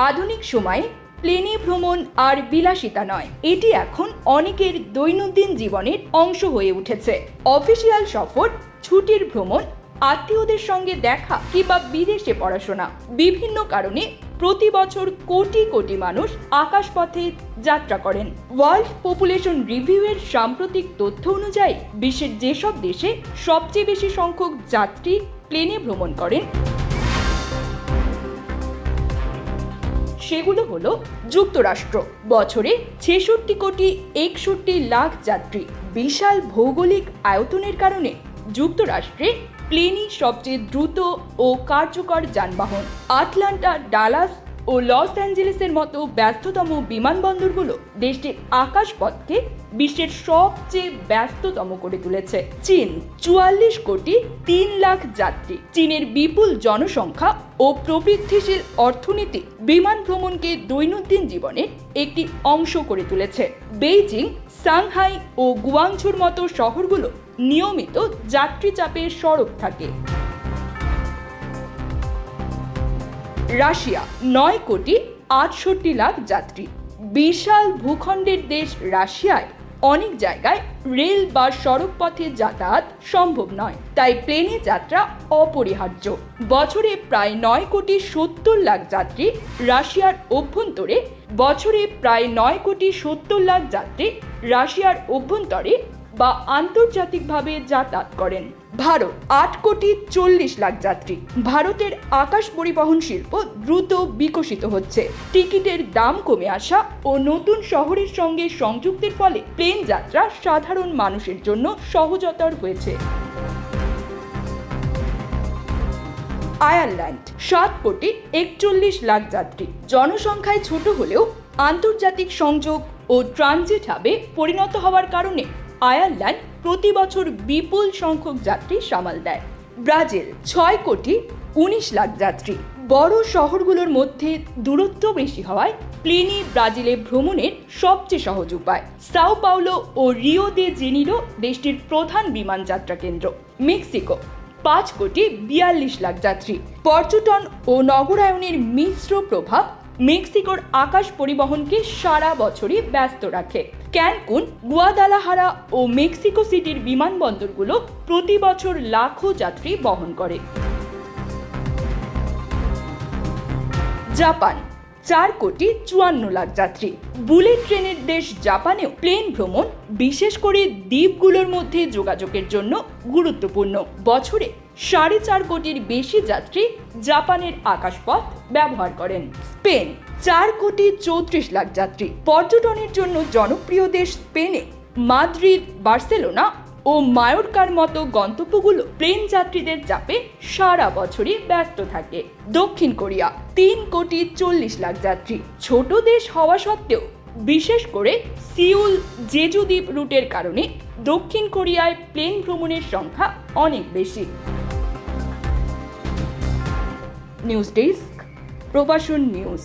আধুনিক সময়ে প্লেনে ভ্রমণ আর বিলাসিতা নয়, এটি এখন অনেকের দৈনন্দিন জীবনের অংশ হয়ে উঠেছে। অফিসিয়াল সফর, ছুটির ভ্রমণ, আত্মীয়দের সঙ্গে দেখা কিংবা বিদেশে পড়াশোনা, বিভিন্ন কারণে প্রতি বছর কোটি কোটি মানুষ আকাশপথে যাত্রা করেন। ওয়ার্ল্ড পপুলেশন রিভিউ এর সাম্প্রতিক তথ্য অনুযায়ী বিশ্বের যেসব দেশে সবচেয়ে বেশি সংখ্যক যাত্রী প্লেনে ভ্রমণ করেন সেগুলো হলো যুক্তরাষ্ট্র, বছরে 66,61,00,000 যাত্রী। বিশাল ভৌগোলিক আয়তনের কারণে যুক্তরাষ্ট্রে প্লেনই সবচেয়ে দ্রুত ও কার্যকর যানবাহন। আটলান্টা, ডালাস ও লস অ্যাঞ্জেলেসের মতো ব্যস্ততম বিমানবন্দরগুলো দেশটির আকাশপথকে বিশ্বের সবচেয়ে ব্যস্ততম করে তুলেছে। চীন 44,03,00,000 যাত্রী। চীনের বিপুল জনসংখ্যা ও প্রবৃদ্ধিশীল অর্থনীতি বিমান ভ্রমণকে দৈনন্দিন জীবনের একটি অংশ করে তুলেছে। বেইজিং, সাংহাই ও গুয়াংঝুর মতো শহরগুলো নিয়মিত যাত্রী চাপের সড়ক থাকে। রাশিয়া 9,68,00,000 যাত্রী। বিশাল ভূখণ্ডের দেশ রাশিয়ায় অনেক জায়গায় রেল বা সড়ক পথে যাতায়াত সম্ভব নয়, তাই প্লেনে যাত্রা অপরিহার্য। বছরে প্রায় 9,70,00,000 যাত্রী রাশিয়ার অভ্যন্তরে বা আন্তর্জাতিকভাবে যাতায়াত করেন। ভারত 8,40,00,000 যাত্রী। ভারতের আকাশ পরিবহন শিল্প দ্রুত বিকশিত হচ্ছে। টিকিটের দাম কমে আসা ও নতুন শহরের সঙ্গে সংযুক্তির ফলে প্লেন যাত্রা সাধারণ মানুষের জন্য সহজতর হয়েছে। আয়ারল্যান্ড 7,41,00,000 যাত্রী। জনসংখ্যায় ছোট হলেও আন্তর্জাতিক সংযোগ ও ট্রানজিট হাবে পরিণত হওয়ার কারণে আয়ারল্যান্ড প্রতি বছর বিপুল সংখ্যক যাত্রী সামাল দেয়। ব্রাজিল 6,19,00,000 যাত্রী। বড় শহরগুলোর মধ্যে দূরত্ব বেশি হওয়ায় প্লেনে ব্রাজিলে ভ্রমণের সবচেয়ে সহজ উপায়। সাও পাওলো ও রিও দে জেনিরো দেশটির প্রধান বিমান যাত্রা কেন্দ্র। মেক্সিকো 5,42,00,000 যাত্রী। পর্যটন ও নগরায়নের মিশ্র প্রভাব মেক্সিকোর আকাশ পরিবহনকে সারা বছরই ব্যস্ত রাখে। ক্যানকুন, গুয়াদালাহারা ও মেক্সিকো সিটির বিমানবন্দরগুলো প্রতি বছর লাখো যাত্রী বহন করে। জাপান 4,54,00,000 যাত্রী। বুলেট ট্রেনের দেশ জাপানেও প্লেন ভ্রমণ, বিশেষ করে দ্বীপগুলোর মধ্যে যোগাযোগের জন্য গুরুত্বপূর্ণ। বছরে 4.5 কোটির বেশি যাত্রী জাপানের আকাশপথ ব্যবহার করেন। স্পেন 4,34,00,000 যাত্রী। পর্যটনের জন্য জনপ্রিয় দেশ স্পেনে মাদ্রিদ, বার্সেলোনা ও মায়োরকার মতো গন্তব্যগুলো প্লেন যাত্রীদের চাপে সারা বছরই ব্যস্ত থাকে। দক্ষিণ কোরিয়া 3,40,00,000 যাত্রী। ছোট দেশ হওয়া সত্ত্বেও বিশেষ করে সিউল, জেজু দ্বীপ রুটের কারণে দক্ষিণ কোরিয়ায় প্লেন ভ্রমণের সংখ্যা অনেক বেশি। নিউজ ডেস্ক, প্রবাসন নিউজ।